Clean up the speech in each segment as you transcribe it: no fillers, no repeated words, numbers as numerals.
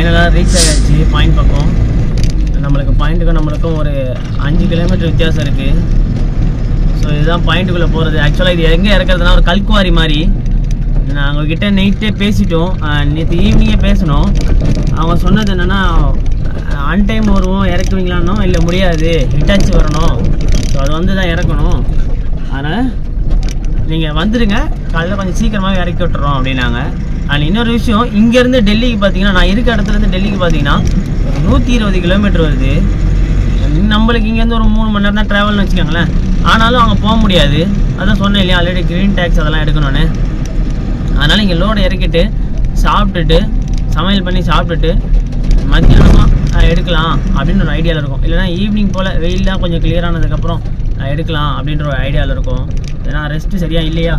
ஃபைனலாக ரீச் ஆகிடுச்சு பாயிண்ட் பக்கம். நம்மளுக்கு பாயிண்ட்டுக்கும் நம்மளுக்கும் ஒரு 5 கிலோமீட்டர் வித்தியாசம் இருக்குது. ஸோ இதுதான் பாயிண்ட்டுக்குள்ளே போகிறது. ஆக்சுவலாக இது எங்கே இறக்குறதுனா ஒரு கல்குவாரி மாதிரி. நாங்கள் கிட்டே நைட்டே பேசிட்டோம், நேற்று ஈவினிங்கே பேசணும். அவங்க சொன்னது என்னென்னா அன்டைம் வருவோம் இறக்குவீங்களான்னோ, இல்லை முடியாது ஹிட்டாச்சு வரணும், ஸோ அது வந்து தான் இறக்கணும், அதனால் நீங்கள் வந்துடுங்க காலையில் கொஞ்சம் சீக்கிரமாகவே இறக்கி விட்டுறோம் அப்படின்னாங்க. அண்ட் இன்னொரு விஷயம், இங்கேருந்து டெல்லிக்கு பார்த்தீங்கன்னா, நான் இருக்க இடத்துலேருந்து டெல்லிக்கு பார்த்தீங்கன்னா ஒரு 120 கிலோமீட்டர் வருது. நம்மளுக்கு இங்கேருந்து ஒரு 3 மணி நேரம் தான் ட்ராவல்னு வச்சுக்கோங்களேன். ஆனாலும் அங்கே போக முடியாது. அதான் சொன்னேன் இல்லையா, ஆல்ரெடி க்ரீன் டேக்ஸ் அதெல்லாம் எடுக்கணும்னு. அதனால் இங்கே லோடை இறக்கிட்டு சாப்பிட்டுட்டு சமையல் பண்ணி சாப்பிட்டுட்டு மத்தியானமாக எடுக்கலாம் அப்படின்ற ஒரு ஐடியாவில் இருக்கும். இல்லைனா ஈவினிங் போல் வெயிலாம் கொஞ்சம் கிளியரானதுக்கப்புறம் எடுக்கலாம் அப்படின்ற ஒரு ஐடியாவில் இருக்கும். ஏன்னா ரெஸ்ட்டு சரியாக இல்லையா,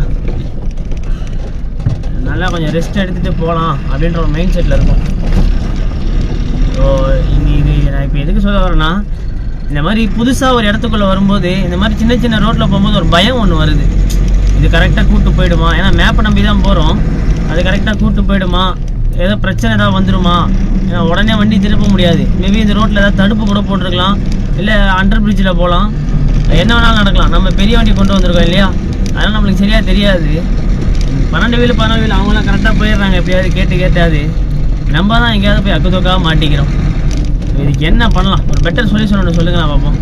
நல்லா கொஞ்சம் ரெஸ்ட் எடுத்துகிட்டு போகலாம் அப்படின்ற ஒரு மைண்ட் செட்டில் இருக்கும். ஸோ இது நான் இப்போ எதுக்கு சொல்ல வரேன்னா, இந்த மாதிரி புதுசாக ஒரு இடத்துக்குள்ளே வரும்போது இந்த மாதிரி சின்ன சின்ன ரோட்டில் போகும்போது ஒரு பயம் ஒன்று வருது. இது கரெக்டாக கூப்பிட்டு போயிடுமா, ஏன்னா மேப்பை நம்பி தான் போகிறோம், அது கரெக்டாக கூப்பிட்டு போயிடுமா, ஏதோ பிரச்சனை ஏதாவது வந்துடுமா, ஏன்னா உடனே வண்டி திருப்ப முடியாது. மேபி இந்த ரோட்டில் ஏதாவது தடுப்பு கூட போட்டிருக்கலாம், இல்லை அண்டர் பிரிட்ஜில் போகலாம், என்ன வேணாலும் நடக்கலாம். நம்ம பெரிய வண்டி கொண்டு வந்திருக்கோம் இல்லையா, அதனால் நம்மளுக்கு சரியாக தெரியாது. 12 வீல் 14 வீல் அவங்களாம் கரெக்டாக போயிடுறாங்க, எப்படியாவது கேட்டாது. நம்ம தான் எங்கேயாவது போய் அக்குதொக்காக மாட்டிக்கிறோம். இதுக்கு என்ன பண்ணலாம், ஒரு பெட்டர் சொல்யூஷன் ஒன்று சொல்லுங்கள் பார்ப்போம்.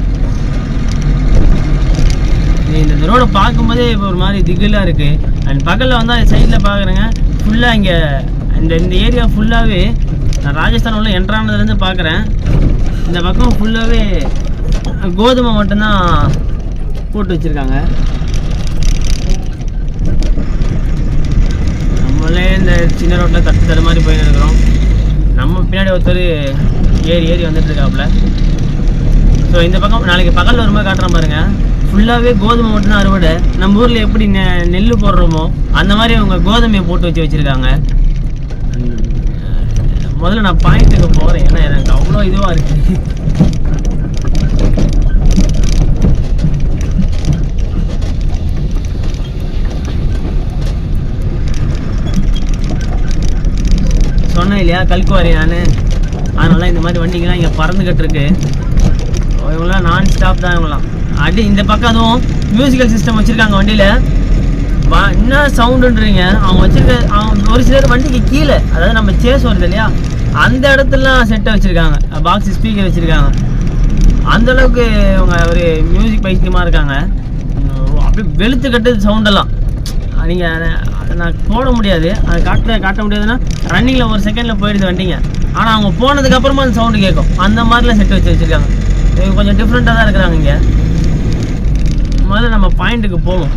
இந்த ரோடை பார்க்கும்போதே இப்போ ஒரு மாதிரி திகிலாக இருக்குது. அண்ட் பக்கத்தில் வந்து அது சைடில் பார்க்குறேங்க, ஃபுல்லாக இங்கே இந்த ஏரியா ஃபுல்லாகவே நான் ராஜஸ்தான் உள்ள என்ட்ரானதுலேருந்து பார்க்குறேன். இந்த பக்கம் ஃபுல்லாகவே கோதுமை மட்டும்தான் போட்டு வச்சுருக்காங்க. நம்மளே இந்த சின்ன ரோட்டில் தட்டு மாதிரி போயின்னு இருக்கிறோம். நம்ம பின்னாடி ஒருத்தர் ஏறி வந்துட்டுருக்காப்புல. ஸோ இந்த பக்கம் நாளைக்கு பகலில் வரும்போது காட்டுறேன் பாருங்கள், ஃபுல்லாகவே கோதுமை மட்டும்தான் அறுவடை. நம்ம ஊரில் எப்படி நெல் போடுறோமோ அந்த மாதிரி அவங்க கோதுமையை போட்டு வச்சுருக்காங்க. முதல்ல நான் பாயிண்ட்டுக்கு போகிறேன், ஏன்னா எனக்கு அவ்வளோ இதுவாக இருக்குது. சொன்னேன் இல்லையா கல்குவாரி நான், அதனால இந்த மாதிரி வண்டிங்கெலாம் இங்கே பறந்துக்கிட்டு இருக்கு. இவங்களாம் நான் ஸ்டாப் தான். இவங்களாம் அடி இந்த பக்கம் அதுவும் மியூசிக்கல் சிஸ்டம் வச்சுருக்காங்க வண்டியில். என்ன சவுண்டுன்றீங்க, அவங்க வச்சுருக்க அவங்க ஒரு சிலர் வண்டிக்கு கீழே, அதாவது நம்ம சேஸ் வருது இல்லையா அந்த இடத்துலலாம் செட்டை வச்சுருக்காங்க, பாக்ஸ் ஸ்பீக்கர் வச்சுருக்காங்க. அந்தளவுக்கு அவங்க ஒரு மியூசிக் பைத்தியமாக இருக்காங்க. அப்படியே வெளுத்து கட்டுது சவுண்டெல்லாம். நீங்கள் நான் போட முடியாது, அதை காட்ட முடியாதுன்னா ரன்னிங்கில் ஒரு செகண்டில் போயிடுது வண்டிங்க. ஆனால் அவங்க போனதுக்கப்புறமா அந்த சவுண்டு கேட்கும். அந்த மாதிரிலாம் செட்டு வச்சுருக்காங்க. இவங்க கொஞ்சம் டிஃப்ரெண்ட்டாக தான் இருக்கிறாங்க. இங்கே முதல்ல நம்ம பாயிண்ட்டுக்கு போவோம்.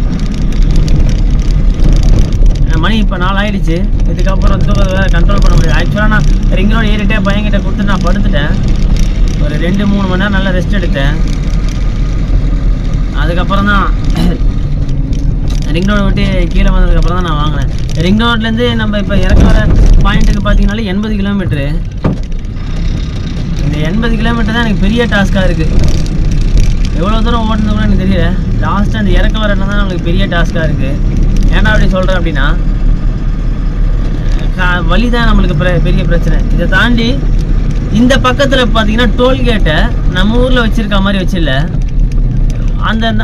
மணி இப்போ 4 ஆகிடுச்சு. இதுக்கப்புறம் தூக்கத்தை வேறு கண்ட்ரோல் பண்ண முடியாது. ஆக்சுவலாக நான் ரிங் ரோடு ஏறிட்டே பையன்கிட்ட கொடுத்து நான் படுத்துட்டேன். ஒரு 2-3 மணி நேரம் நல்லா ரெஸ்ட் எடுத்தேன். அதுக்கப்புறம் தான் ரிங் ரோடு விட்டு கீழே வந்ததுக்கப்புறம் தான் நான் வாங்கினேன். ரிங் ரோட்லேருந்து நம்ம இப்போ இறக்க வர பாயிண்ட்டுக்கு பார்த்தீங்கன்னாலே 80 கிலோமீட்ரு. இந்த 80 கிலோமீட்டர் தான் எனக்கு பெரிய டாஸ்க்காக இருக்குது. எவ்வளோ தூரம் ஓட்டுறது கூட எனக்கு தெரியல. லாஸ்ட்டு அந்த இறக்க வர இடம் தான் நம்மளுக்கு பெரிய டாஸ்க்காக இருக்குது. ஏன்னா அப்படி சொல்கிறேன் அப்படின்னா, வழி தான் நம்மளுக்கு பெரிய பிரச்சனை. இதை தாண்டி இந்த பக்கத்தில் பார்த்தீங்கன்னா டோல்கேட்டை நம்ம ஊரில் வச்சுருக்க மாதிரி வச்சில்ல,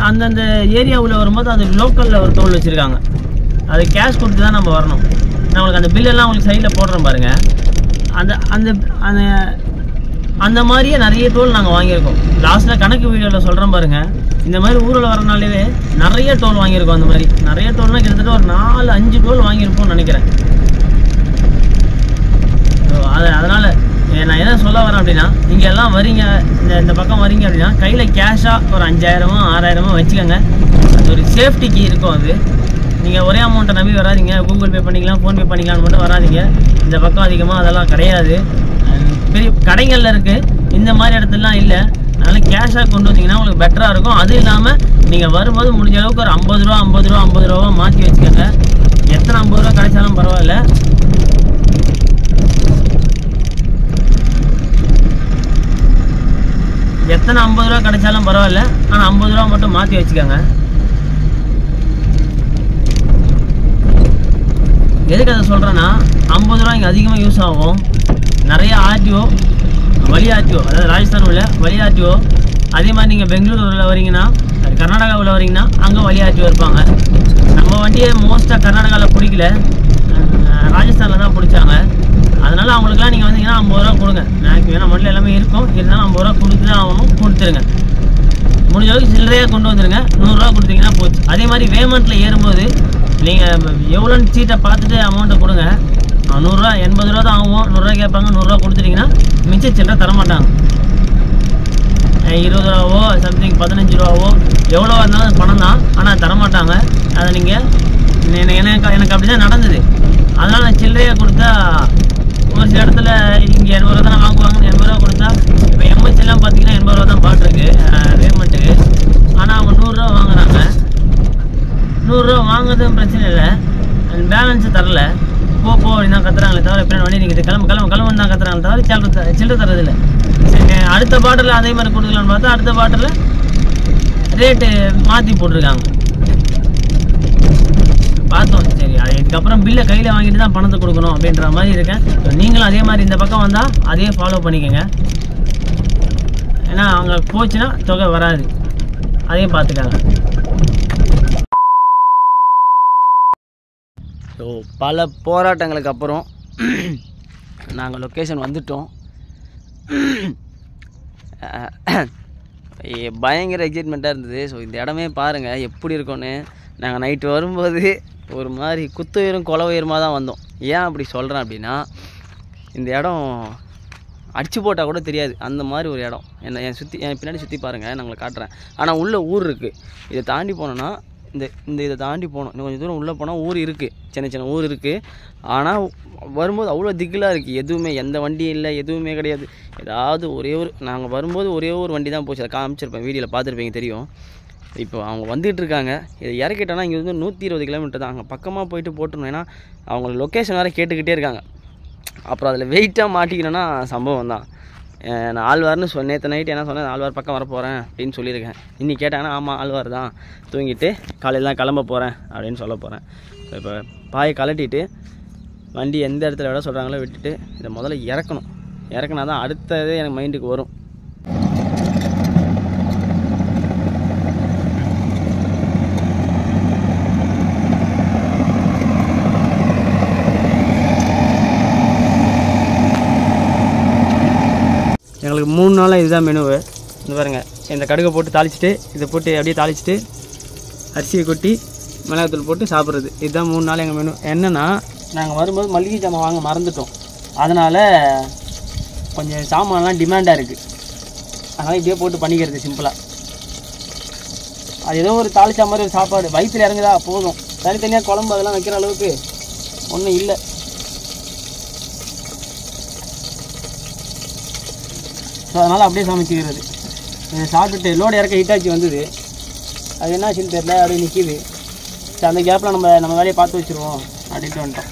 அந்தந்த ஏரியாவில் வரும்போது அது லோக்கலில் ஒரு டோல் வச்சுருக்காங்க. அது கேஷ் கொடுத்து தான் நம்ம வரணும். நம்மளுக்கு அந்த பில்லெல்லாம் உங்களுக்கு சைடில் போடுறோம் பாருங்கள். அந்த மாதிரியே நிறைய டோல் நாங்கள் வாங்கியிருக்கோம். லாஸ்ட்டில் கணக்கு வீடியோவில் சொல்கிறேன் பாருங்கள். இந்த மாதிரி ஊரில் வரனாலே நிறைய டோல் வாங்கியிருக்கோம். அந்த மாதிரி நிறைய டோல்னால் கிட்டத்தட்ட ஒரு 4-5 டோல் வாங்கியிருப்போம்னு நினைக்கிறேன். ஸோ அதனால் நான் என்ன சொல்ல வரேன் அப்படின்னா, நீங்கள் எல்லாம் வரீங்க இந்த பக்கம் வரீங்க அப்படின்னா கையில் கேஷாக ஒரு 5000-6000 வச்சுக்கோங்க. அது ஒரு சேஃப்டிக்கு இருக்கும். அது நீங்கள் ஒரே அமௌண்ட்டை நம்பி வராதிங்க. கூகுள் பே பண்ணிக்கலாம், ஃபோன்பே பண்ணிக்கலாம்னு மட்டும் வராதிங்க. இந்த பக்கம் அதிகமாக அதெல்லாம் கிடையாது. பெரிய கடைகளில் இருக்குது, இந்த மாதிரி இடத்துலலாம் இல்லை. அதனால் கேஷாக கொண்டு வந்தீங்கன்னா உங்களுக்கு பெட்டராக இருக்கும். அதுவும் இல்லாமல் நீங்கள் வரும்போது முடிஞ்ச அளவுக்கு ஒரு 50 ரூபா மாற்றி வச்சுக்கோங்க. எத்தனை 50 ரூபா கிடைச்சாலும் பரவாயில்ல. எத்தனை 50 ரூபா கிடைச்சாலும் பரவாயில்ல, ஆனால் 50 ரூபா மட்டும் மாற்றி வச்சுக்கோங்க. எதுக்கு அதை சொல்கிறேன்னா, 50 ரூபா இங்கே அதிகமாக யூஸ் ஆகும். நிறைய ஆர்டிஓ, வழி ஆர்டிஓ, அதாவது ராஜஸ்தான் உள்ள வழி ஆர்டிஓ. அதே மாதிரி நீங்கள் பெங்களூரில் வரீங்கன்னா, கர்நாடகாவில் வரீங்கன்னா அங்கே வழி ஆர்டிஓ இருப்பாங்க. நம்ம வண்டியை மோஸ்ட்டாக கர்நாடகாவில் பிடிக்கல, ராஜஸ்தானில் தான் பிடிச்சாங்க. அதனால் அவங்களுக்குலாம் நீங்கள் வந்தீங்கன்னா 50 ரூபா கொடுங்க. மேக்ஸிமம் ஏன்னா மண்டியில் எல்லாமே இருக்கும், இருந்தாலும் 50 ரூபா கொடுத்து தான் ஆகணும். கொடுத்துருங்க, முடிஞ்ச அளவுக்கு சில்லறையாக கொண்டு வந்துடுங்க. 100 ரூபா கொடுத்தீங்கன்னா போச்சு. அதே மாதிரி வேமெண்ட்டில் ஏறும்போது நீங்கள் எவ்வளோன்னு சீட்டை பார்த்துட்டு அமௌண்ட்டை கொடுங்க. 100 ரூபா 80 ரூபா தான் ஆகும். 100 ரூபா கேட்பாங்க, 100 ரூபா கொடுத்துட்டிங்கன்னா மிச்ச சில்லறை தரமாட்டாங்க. 20 ரூபாவோ சம்திங் 15 ரூபாவோ எவ்வளோ இருந்தாலும் பணம் தான், ஆனால் தரமாட்டாங்க. அதை நீங்கள் எனக்கு அப்படி தான் நடந்தது. அதனால் நான் சில்லறையாக கொடுத்தா ஒரு சில இடத்துல இங்கே 80 ரூபா தான் வாங்குவாங்க. 80 ரூபா கொடுத்தா இப்போ எம்எஸ் எல்லாம் பார்த்தீங்கன்னா 80 ரூபா தான் பாட்டுருக்கு பேமெண்ட்டுக்கு. ஆனால் அவங்க 100 ரூபா வாங்குறாங்க. 100 ரூபா வாங்குறதும் பிரச்சனை இல்லை, பேலன்ஸு தரல. போ அப்படின்னு தான் கத்துறாங்களே தவிர, இப்போ வண்டி நீங்கள் கிளம்புன்னு தான் கத்துறாங்களே தவிர சில்லறை தரதில்லை. சரி, அடுத்த பாட்டில் அதே மாதிரி கொடுக்கலான்னு பார்த்தா அடுத்த பாட்டில் ரேட்டு மாற்றி போட்டிருக்காங்க. பார்த்தோம், சரி இதுக்கப்புறம் பில்லை கையில் வாங்கிட்டு தான் பணத்தை கொடுக்கணும் அப்படின்ற மாதிரி இருக்கேன். நீங்களும் அதே மாதிரி இந்த பக்கம் வந்தால் அதே ஃபாலோ பண்ணிக்கோங்க. ஏன்னா அங்கே போச்சுன்னா தொகை வராது, அதையும் பார்த்துக்காங்க. ஸோ பல போராட்டங்களுக்கு அப்புறம் நாங்கள் லொக்கேஷன் வந்துட்டோம். பயங்கர எக்ஸைட்மெண்ட்டாக இருந்தது. ஸோ இந்த இடமே பாருங்கள் எப்படி இருக்கும்னு. நாங்கள் நைட்டு வரும்போது ஒரு மாதிரி குத்துயிரும் கொலவயிரமாக தான் வந்தோம். ஏன் அப்படி சொல்கிறேன் அப்படின்னா, இந்த இடம் அடிச்சு போட்டால் கூட தெரியாது அந்த மாதிரி ஒரு இடம். என் பின்னாடி சுற்றி பாருங்கள், நான் உங்களை காட்டுறேன். ஆனால் உள்ள ஊர் இருக்குது. இதை தாண்டி போனோன்னா இதை தாண்டி போகணும். இன்னும் கொஞ்சம் தூரம் உள்ளே போனால் ஊர் இருக்குது, சின்ன ஊர் இருக்குது. ஆனால் வரும்போது அவ்வளோ திகிலாக இருக்குது. எதுவுமே எந்த வண்டியும் இல்லை, எதுவுமே கிடையாது. ஏதாவது நாங்கள் வரும்போது ஒரே ஒரு வண்டி தான் போச்சு. அதை காமிச்சிருப்பேன், வீடியோவில் பார்த்துருப்பீங்க, தெரியும். இப்போ அவங்க வந்துகிட்டு இருக்காங்க. இதை இறக்கிட்டோன்னா இங்கே வந்து 120 கிலோமீட்டர் தான். அங்கே பக்கமாக போயிட்டு போட்டுருணும். ஏன்னா அவங்க லொக்கேஷன் வேறு கேட்டுக்கிட்டே இருக்காங்க. அப்புறம் அதில் வெயிட்டாக மாட்டிக்கணுன்னா சம்பவம் தான். நான் ஆழ்வார்னு நேற்று நைட்டு என்ன சொன்னேன், ஆழ்வார் பக்கம் வரப்போகிறேன் அப்படின்னு சொல்லியிருக்கேன். இன்னைக்கு கேட்டாங்கன்னா ஆமாம் ஆழ்வார் தான், தூங்கிட்டு காலையில் தான் கிளம்ப போகிறேன் அப்படின்னு சொல்ல போகிறேன். இப்போ பாயை கலட்டிட்டு வண்டி எந்த இடத்துல விட சொல்கிறாங்களோ விட்டுட்டு இதை முதல்ல இறக்குனா தான் அடுத்ததே எனக்கு மைண்டுக்கு வரும். எங்களுக்கு 3 நாளாக இதுதான் மெனுவு. இந்த பாருங்கள், இந்த கடுகை போட்டு தாளிச்சிட்டு இதை போட்டு அப்படியே தாளிச்சிட்டு அரிசியை கொட்டி மிளகாத்தூள் போட்டு சாப்பிட்றது. இதுதான் 3 நாள் எங்கள் மெனு. என்னென்னா, நாங்கள் வரும்போது மளிகை சாமான் வாங்க மறந்துட்டோம். அதனால் கொஞ்சம் சாமான்லாம் டிமாண்டாக இருக்குது. அதனால் இப்படியே போட்டு பண்ணிக்கிறது சிம்பிளாக. அது ஏதோ ஒரு தாளிச்சா மாதிரி ஒரு சாப்பாடு வயிற்றில் இறங்குதா போதும். தனித்தனியாக குழம்பு அதெல்லாம் வைக்கிற அளவுக்கு ஒன்றும் இல்லை. ஸோ அதனால் அப்படியே சமைச்சிக்கிறது. இதை சாப்பிட்டுட்டு லோடு இறக்க ஹிட்டாச்சி வந்தது. அது என்ன ஆச்சுன்னு தெரியல, அப்படியே நிற்கிது. சரி, அந்த கேப்பில் நம்ம வேலையை பார்த்து வச்சுருவோம் அப்படின்ட்டு வந்துட்டோம்.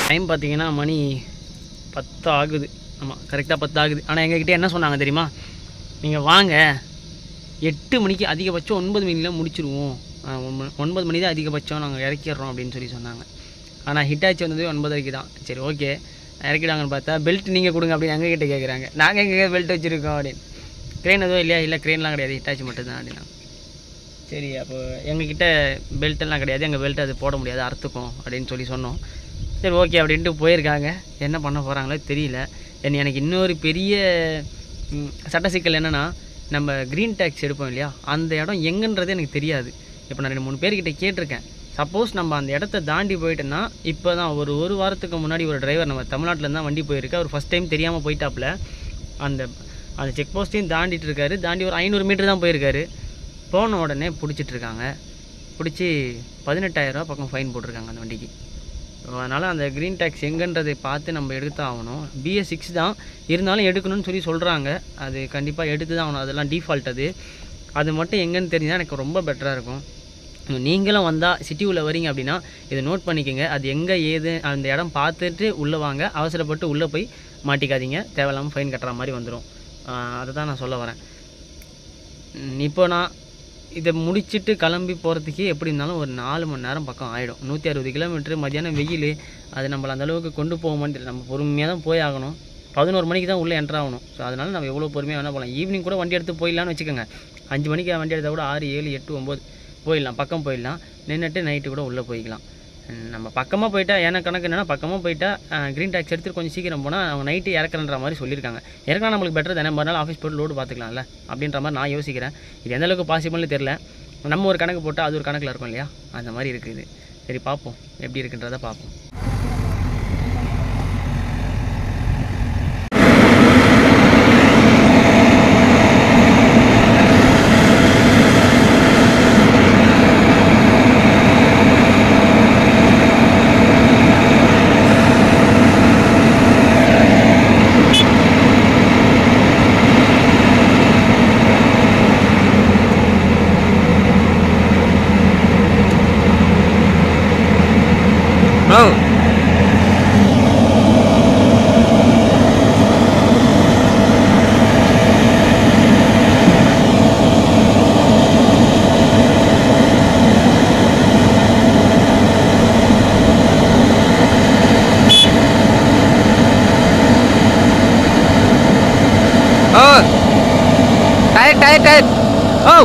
டைம் பார்த்தீங்கன்னா மணி 10 ஆகுது. ஆமாம், கரெக்டாக 10 ஆகுது. ஆனால் எங்ககிட்ட என்ன சொன்னாங்க தெரியுமா, நீங்கள் வாங்க 8 மணிக்கு அதிகபட்சம் 9 மணிலாம் முடிச்சிடுவோம், 9 மணி தான் அதிகபட்சம், நாங்கள் இறக்கிடுறோம் அப்படின்னு சொன்னாங்க. ஆனால் ஹிட்டாச்சி வந்தது 9:30 தான். சரி ஓகே இறக்கிடாங்கன்னு பார்த்தா பெல்ட் நீங்கள் கொடுங்க அப்படின்னு எங்ககிட்ட கேட்குறாங்க. நாங்கள் எங்கே பெல்ட் வச்சுருக்கோம் அப்படின்னு. க்ரெயின் எதுவும் இல்லையா? இல்லை க்ரெயின்லாம் கிடையாது, ஹிட்டாச்சி மட்டும்தான் அப்படின்னா. சரி, அப்போ எங்ககிட்ட பெல்ட்டெல்லாம் கிடையாது, எங்கள் பெல்ட் அது போட முடியாது, அறுத்துக்கும் அப்படின்னு சொன்னோம். சரி ஓகே அப்படின்ட்டு போயிருக்காங்க. என்ன பண்ண போகிறாங்களோ தெரியல. எனக்கு இன்னொரு பெரிய சட்ட சிக்கல் என்னென்னா, நம்ம க்ரீன் டேக்ஸ் எடுப்போம் இல்லையா, அந்த இடம் எங்கன்றதே எனக்கு தெரியாது. இப்போ நான் 2-3 பேர்கிட்ட கேட்டிருக்கேன். சப்போஸ் நம்ம அந்த இடத்த தாண்டி போயிட்டோன்னா, இப்போ தான் ஒரு வாரத்துக்கு முன்னாடி ஒரு டிரைவர் நம்ம தமிழ்நாட்டில் தான் வண்டி போயிருக்கு. அவர் ஃபஸ்ட் டைம் தெரியாமல் போயிட்டாப்புல. அந்த செக் போஸ்ட்டையும் தாண்டிட்டு இருக்காரு. தாண்டி ஒரு 500 மீட்டர் தான் போயிருக்காரு. போன உடனே பிடிச்சிட்ருக்காங்க. பிடிச்சி 18,000 ரூபா பக்கம் ஃபைன் போட்டிருக்காங்க அந்த வண்டிக்கு. அதனால் அந்த க்ரீன் டேக்ஸ் எங்கன்றதை பார்த்து நம்ம எடுத்து ஆகணும். BS6 தான் இருந்தாலும் எடுக்கணும்னு சொல்கிறாங்க. அது கண்டிப்பாக எடுத்து தான் ஆகணும். அதெல்லாம் டிஃபால்ட். அது மட்டும் எங்கன்னு தெரிஞ்சால் எனக்கு ரொம்ப பெட்டராக இருக்கும். நீங்களும் வந்தால் சிட்டி உள்ள வரீங்க அப்படின்னா இதை நோட் பண்ணிக்கோங்க. அது எங்கே ஏது அந்த இடம் பார்த்துட்டு உள்ளே வாங்க. அவசரப்பட்டு உள்ளே போய் மாட்டிக்காதீங்க, தேவையில்லாமல் ஃபைன் கட்டுற மாதிரி வந்துடும். அதை தான் நான் சொல்ல வரேன். இப்போ நான் இதை முடிச்சுட்டு கிளம்பி போகிறதுக்கே எப்படி இருந்தாலும் ஒரு 4 மணி நேரம் பக்கம் ஆகிடும். 160 கிலோமீட்டர், மத்தியானம் வெயில், அது நம்மளை அந்தளவுக்கு கொண்டு போக மாட்டேன். நம்ம பொறுமையாக தான் போய் ஆகணும். 11 மணிக்கு தான் உள்ளே என்ட்ரு ஆகணும். ஸோ அதனால் நம்ம எவ்வளோ பொறுமையாக வேணால் போகலாம். ஈவினிங் கூட வண்டி எடுத்து போயிடலான்னு வச்சுக்கோங்க. 5 மணிக்கு வண்டி எடுத்தால் கூட 6, 7, 8, 9 போயிடலாம், பக்கம் போயிடலாம். நின்றுட்டு நைட்டு கூட உள்ளே போய்க்கலாம். நம்ம பக்கமாக போயிட்டா எனக்கு கணக்கு என்னென்னா, பக்கமாக போயிட்டா க்ரீன் டேக்ஸ் எடுத்துகிட்டு கொஞ்சம் சீக்கிரம் போனால் அவங்க நைட்டு இறக்குறன்ற மாதிரி சொல்லியிருக்காங்க. இறக்குனா நம்மளுக்கு பெட்டர் தானே, மறுநாள் ஆஃபீஸ் போய்ட்டு லோடு பார்த்துக்கலாம்ல அப்படின்ற மாதிரி நான் யோசிக்கிறேன். இது எந்தளவுக்கு பாசிபிள்னு தெரில. நம்ம ஒரு கணக்கு போட்டால் அது ஒரு கணக்கில் இருக்கும் இல்லையா, அந்த மாதிரி இருக்குது. சரி பார்ப்போம் எப்படி இருக்குன்றதை பார்ப்போம். Tight. Oh.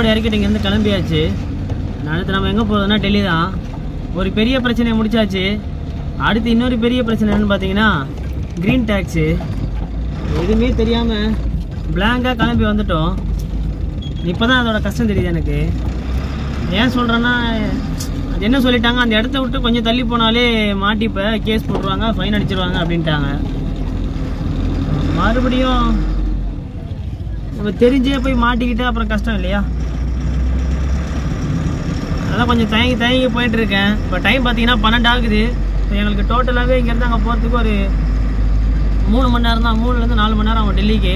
இறக்கிட்டு இங்கேருந்து கிளம்பியாச்சு. அடுத்து நம்ம எங்கே போகிறதுனா டெல்லி தான். ஒரு பெரிய பிரச்சனையை முடிச்சாச்சு. அடுத்து இன்னொரு பெரிய பிரச்சனை என்னன்னு பார்த்தீங்கன்னா க்ரீன் டேக்ஸு. எதுவுமே தெரியாமல் பிளாங்காக கிளம்பி வந்துட்டோம். இப்போ தான் அதோட கஷ்டம் தெரியுது எனக்கு. ஏன் சொல்கிறேன்னா, அது என்ன சொல்லிட்டாங்க, அந்த இடத்த விட்டு கொஞ்சம் தள்ளி போனாலே மாட்டிப்ப கேஸ் போட்டுருவாங்க, ஃபைன் அடிச்சிருவாங்க அப்படின்ட்டாங்க. மறுபடியும் நம்ம தெரிஞ்சே போய் மாட்டிக்கிட்டு அப்புறம் கஷ்டம் இல்லையா. அதெல்லாம் கொஞ்சம் தயங்கி போயிட்டுருக்கேன். இப்போ டைம் பார்த்தீங்கன்னா 12 ஆகுது. இப்போ எங்களுக்கு டோட்டலாகவே இங்கேருந்து அங்கே போகிறதுக்கு ஒரு 3 மணி நேரம் தான். 3லேருந்து 4 மணி நேரம் ஆகும் டெல்லிக்கு.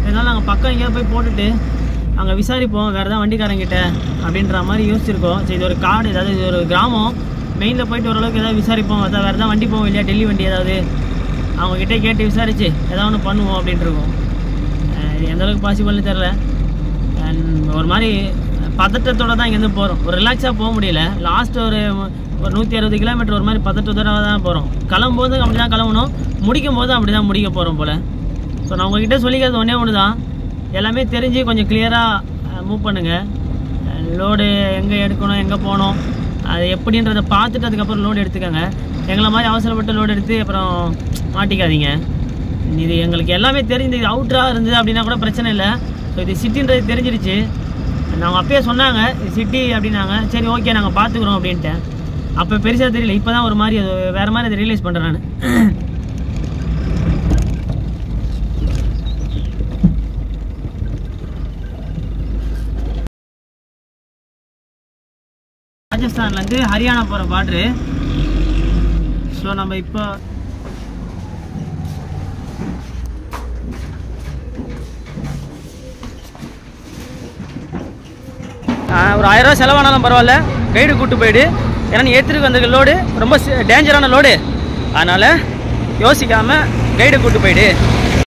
இதனால் நாங்கள் பக்கம் எங்கேயாவது போய் போட்டுட்டு அங்கே விசாரிப்போம் வேறு எதாவது வண்டிக்காரங்கிட்ட அப்படின்ற மாதிரி யோசிச்சிருக்கோம். சரி, இது ஒரு காடு, ஏதாவது இது ஒரு கிராமம், மெயினில் போயிட்டு ஓரளவுக்கு ஏதாவது விசாரிப்போம். அதான் வேறு எதாவது வண்டி போவோம் இல்லையா, டெல்லி வண்டி ஏதாவது அவங்ககிட்ட கேட்டு விசாரித்து ஏதாவது ஒன்று பண்ணுவோம் அப்படின்ட்டு இருக்கோம். இது எந்தளவுக்கு பாசிபிள்னு தெரில. ஒரு மாதிரி பதட்டத்தோடு தான் இங்கேருந்து போகிறோம். ஒரு ரிலாக்ஸாக போக முடியல. லாஸ்ட்டு ஒரு 160 கிலோமீட்டர் ஒரு மாதிரி பதட்டத்தோட தான் போகிறோம். கிளம்பும்போது அப்படி தான் கிளம்பணும், முடிக்கும் போது அப்படி தான் முடிக்க போகிறோம் போல். ஸோ நான் உங்கள்கிட்ட சொல்லிக்கிறது ஒன்று தான், எல்லாமே தெரிஞ்சு கொஞ்சம் கிளியராக மூவ் பண்ணுங்கள். லோடு எங்கே எடுக்கணும், எங்கே போகணும், அது எப்படின்றத பார்த்துட்டு அதுக்கப்புறம் லோடு எடுத்துக்கோங்க. எங்களை மாதிரி அவசரப்பட்டு லோடு எடுத்து அப்புறம் மாட்டிக்காதீங்க. இது எங்களுக்கு எல்லாமே தெரிஞ்சு, இது அவுட்டராக இருந்தது அப்படின்னா கூட பிரச்சனை இல்லை. ஸோ இது சிட்டின்றது தெரிஞ்சிருச்சு. நாங்கள் அப்பயே சொன்னாங்க இது சிட்டி அப்படின்னாங்க. சரி ஓகே நாங்கள் பார்த்துக்குறோம் அப்படின்ட்டு. அப்போ பெருசாக தெரியல. இப்போ தான் ஒரு மாதிரி அது வேறு மாதிரி அதை ரியலைஸ் பண்ணுறேன் நான். ராஜஸ்தான்லேருந்து ஹரியானா போகிற பார்டரு. ஸோ நம்ம இப்போ ஒரு 1000 ரூபா செலவானாலும் பரவாயில்ல, கைடு கூப்பிட்டு போயிடு. ஏன்னா நீ எடுத்துகிட்டு வந்த லோடு ரொம்ப டேஞ்சரான லோடு, அதனால் யோசிக்காமல் கைடு கூப்பிட்டு போயிடு.